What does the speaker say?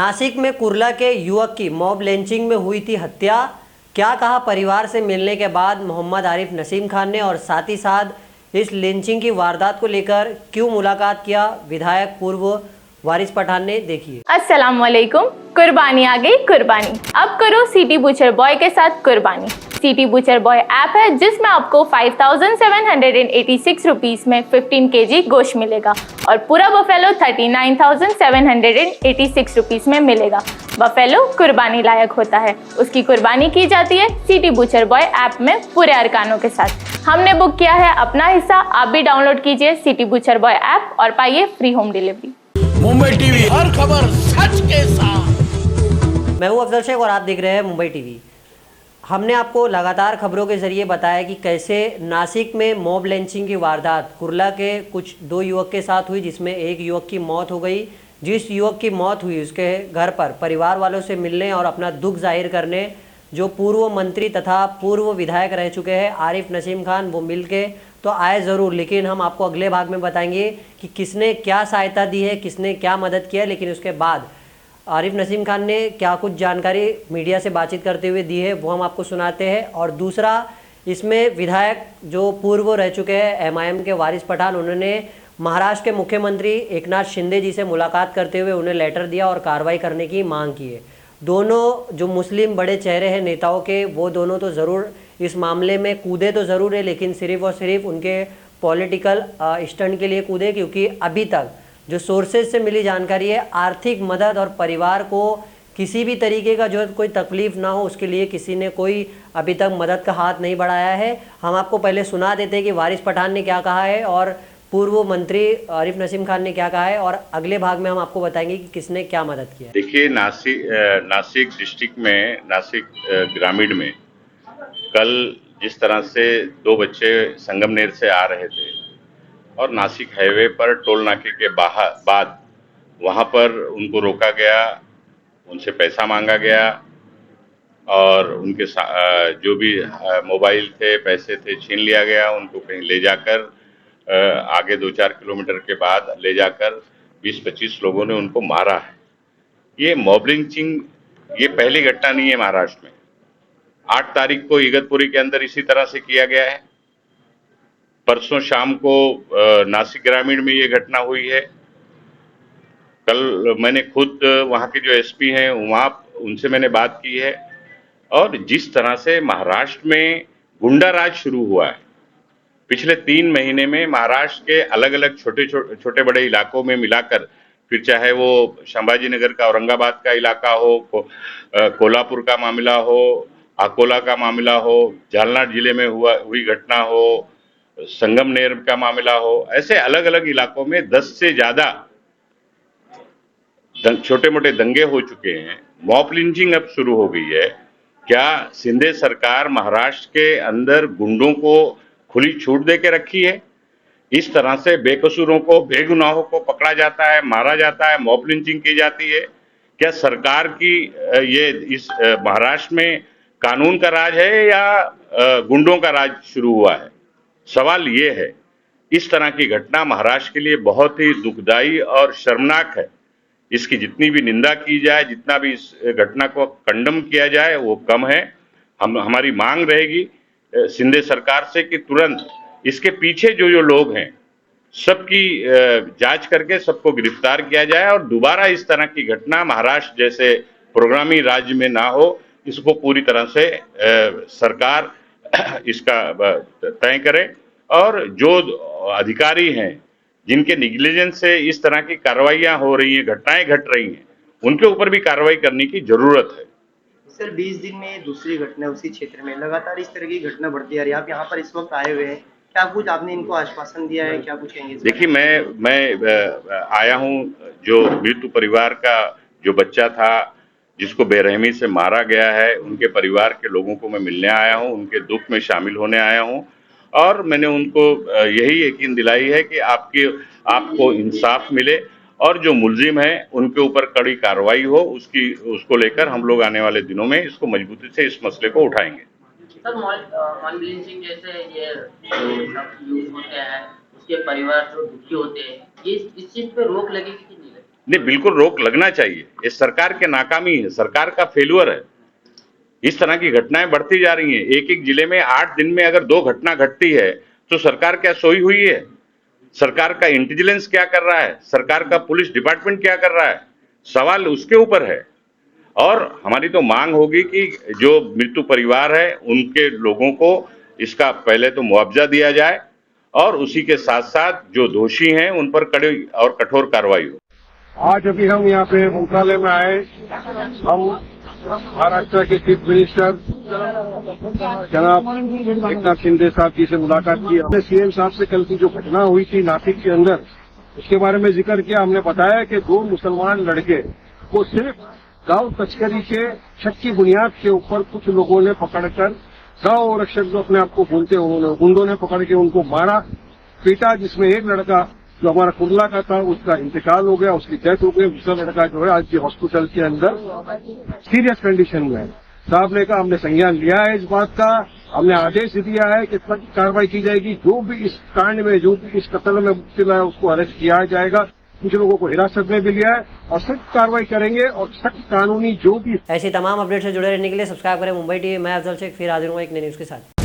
नासिक में कुर्ला के युवक की मॉब लिंचिंग में हुई थी हत्या। क्या कहा परिवार से मिलने के बाद मोहम्मद आरिफ नसीम खान ने, और साथ ही साथ इस लिंचिंग की वारदात को लेकर क्यों मुलाकात किया विधायक पूर्व वारिस पठान ने, देखिए। अस्सलाम वालेकुम। कुर्बानी आ गई कुर्बानी, अब करो सिटी बुचर बॉय के साथ कुर्बानी। सिटी बुचर बॉय ऐप है जिसमें आपको 5786 रुपीस में 15 kg गोश्त मिलेगा और पूरा बफेलो 39,786 रुपीस में मिलेगा। बफेलो कुर्बानी लायक होता है, उसकी कुर्बानी की जाती है सिटी बुचर बॉय ऐप में पूरे अरकानों के साथ। हमने बुक किया है अपना हिस्सा, आप भी डाउनलोड कीजिए सिटी बुचर बॉय ऐप और पाइए free home delivery. Mumbai TV, हर खबर सच के साथ। मैं हूं अफजल शेख और आप देख रहे हैं मुंबई टीवी। हमने आपको लगातार खबरों के जरिए बताया कि कैसे नासिक में मॉब लिंचिंग की वारदात कुर्ला के कुछ 2 युवक के साथ हुई, जिसमें एक युवक की मौत हो गई। जिस युवक की मौत हुई उसके घर पर परिवार वालों से मिलने और अपना दुख जाहिर करने जो पूर्व मंत्री तथा पूर्व विधायक रह चुके हैं आरिफ नसीम खान, वो मिल के तो आए ज़रूर, लेकिन हम आपको अगले भाग में बताएंगे कि किसने क्या सहायता दी है, किसने क्या मदद किया। लेकिन उसके बाद आरिफ नसीम खान ने क्या कुछ जानकारी मीडिया से बातचीत करते हुए दी है, वो हम आपको सुनाते हैं। और दूसरा, इसमें विधायक जो पूर्व रह चुके हैं एमआईएम के वारिस पठान, उन्होंने महाराष्ट्र के मुख्यमंत्री एकनाथ शिंदे जी से मुलाकात करते हुए उन्हें लेटर दिया और कार्रवाई करने की मांग की है। दोनों जो मुस्लिम बड़े चेहरे हैं नेताओं के, वो दोनों तो ज़रूर इस मामले में कूदे तो ज़रूर है, लेकिन सिर्फ और सिर्फ उनके पॉलिटिकल स्टंट के लिए कूदे, क्योंकि अभी तक जो सोर्सेज से मिली जानकारी है आर्थिक मदद और परिवार को किसी भी तरीके का जो कोई तकलीफ ना हो उसके लिए किसी ने कोई अभी तक मदद का हाथ नहीं बढ़ाया है। हम आपको पहले सुना देते हैं कि वारिस पठान ने क्या कहा है और पूर्व मंत्री आरिफ नसीम खान ने क्या कहा है, और अगले भाग में हम आपको बताएंगे कि किसने क्या मदद किया। देखिए, नासिक डिस्ट्रिक्ट में, नासिक ग्रामीण में कल जिस तरह से 2 बच्चे संगमनेर से आ रहे थे और नासिक हाईवे पर टोल नाके के बाद वहां पर उनको रोका गया, उनसे पैसा मांगा गया और उनके जो भी मोबाइल थे, पैसे थे, छीन लिया गया। उनको कहीं ले जाकर आगे 2-4 किलोमीटर के बाद ले जाकर 20-25 लोगों ने उनको मारा है। ये मॉब लिंचिंग ये पहली घटना नहीं है महाराष्ट्र में। 8 तारीख को इगतपुरी के अंदर इसी तरह से किया गया है। परसों शाम को नासिक ग्रामीण में ये घटना हुई है। कल मैंने खुद वहां के जो एसपी हैं वहां उनसे मैंने बात की है और जिस तरह से महाराष्ट्र में गुंडा राज शुरू हुआ है पिछले 3 महीने में, महाराष्ट्र के अलग अलग छोटे बड़े इलाकों में मिलाकर, फिर चाहे वो संभाजी नगर का औरंगाबाद का इलाका हो, कोल्हापुर का मामला हो, अकोला का मामला हो, जालना जिले में हुई घटना हो, संगमनेर का मामला हो, ऐसे अलग अलग इलाकों में 10 से ज्यादा छोटे मोटे दंगे हो चुके हैं। मॉब लिंचिंग अब शुरू हो गई है। क्या शिंदे सरकार महाराष्ट्र के अंदर गुंडों को खुली छूट दे के रखी है? इस तरह से बेकसूरों को, बेगुनाहों को पकड़ा जाता है, मारा जाता है, मॉब लिंचिंग की जाती है। क्या सरकार की ये इस महाराष्ट्र में कानून का राज है या गुंडों का राज शुरू हुआ है? सवाल ये है। इस तरह की घटना महाराष्ट्र के लिए बहुत ही दुखदाई और शर्मनाक है। इसकी जितनी भी निंदा की जाए, जितना भी इस घटना को कंडम किया जाए, वो कम है। हमारी मांग रहेगी शिंदे सरकार से कि तुरंत इसके पीछे जो लोग हैं सबकी जांच करके सबको गिरफ्तार किया जाए और दोबारा इस तरह की घटना महाराष्ट्र जैसे प्रोग्रामी राज्य में ना हो। इसको पूरी तरह से सरकार इसका तय करे और जो अधिकारी हैं जिनके निग्लिजेंस से इस तरह की कार्रवाइयां हो रही हैं, घटनाएं घट रही हैं, उनके ऊपर भी कार्रवाई करने की जरूरत है। सर, 20 दिन में दूसरी घटना उसी क्षेत्र में, लगातार इस तरह की घटना बढ़ती आ रही है। आप यहाँ पर इस वक्त आए हुए हैं, क्या कुछ आपने इनको आश्वासन दिया है, क्या कुछ कहेंगे? देखिए, मैं आया हूँ, जो मृत्यु परिवार का जो बच्चा था जिसको बेरहमी से मारा गया है, उनके परिवार के लोगों को मैं मिलने आया हूँ, उनके दुख में शामिल होने आया हूँ और मैंने उनको यही यकीन दिलाई है कि आपको इंसाफ मिले और जो मुलजिम है उनके ऊपर कड़ी कार्रवाई हो। उसको लेकर हम लोग आने वाले दिनों में इसको मजबूती से इस मसले को उठाएंगे। सर, मॉब लिंचिंग जैसे ये सब यूज होते हैं, उसके परिवार जो दुखी होते हैं, ये इस चीज पे रोक लगेगी कि नहीं लगेगी? नहीं, बिल्कुल रोक लगना चाहिए। ये सरकार की नाकामी है, सरकार का फेल्यूर है। इस तरह की घटनाएं बढ़ती जा रही हैं। एक एक जिले में 8 दिन में अगर 2 घटना घटती है तो सरकार क्या सोई हुई है? सरकार का इंटेलिजेंस क्या कर रहा है? सरकार का पुलिस डिपार्टमेंट क्या कर रहा है? सवाल उसके ऊपर है। और हमारी तो मांग होगी कि जो मृत्यु परिवार है उनके लोगों को इसका पहले तो मुआवजा दिया जाए और उसी के साथ साथ जो दोषी हैं उन पर कड़ी और कठोर कार्रवाई हो। आज अभी हम यहाँ पे मंत्रालय में आए, हम महाराष्ट्र के चीफ मिनिस्टर जनाब एकनाथ शिंदे साहब जी से मुलाकात की। हमने सीएम साहब से कल की जो घटना हुई थी नासिक के अंदर, उसके बारे में जिक्र किया। हमने बताया कि 2 मुसलमान लड़के को सिर्फ गांव तस्करी के शक की बुनियाद के ऊपर कुछ लोगों ने पकड़कर, गांव रक्षक जो अपने आप को बोलते हैं, उन्होंने गुंडों ने पकड़ के उनको मारा, पीटा, जिसमें एक लड़का जो हमारा कुर्ला का था उसका इंतकाल हो गया, उसकी डेथ हो गई। दूसरा लड़का जो है आज भी हॉस्पिटल के अंदर सीरियस कंडीशन में है। साहब ने कहा हमने संज्ञान लिया है इस बात का, हमने आदेश दिया है कि सख्त कार्रवाई की जाएगी। जो भी इस कांड में, जो भी इस कत्ल में मुब्तला है उसको अरेस्ट किया जाएगा। कुछ लोगों को हिरासत में भी लिया है और सख्त कार्रवाई करेंगे और सख्त कानूनी जो भी। ऐसी तमाम अपडेट से जुड़े रहने के लिए सब्सक्राइब करें मुंबई टीवी। मैं अफजल शेख फिर हाजिर हूँ एक नई न्यूज़ के साथ।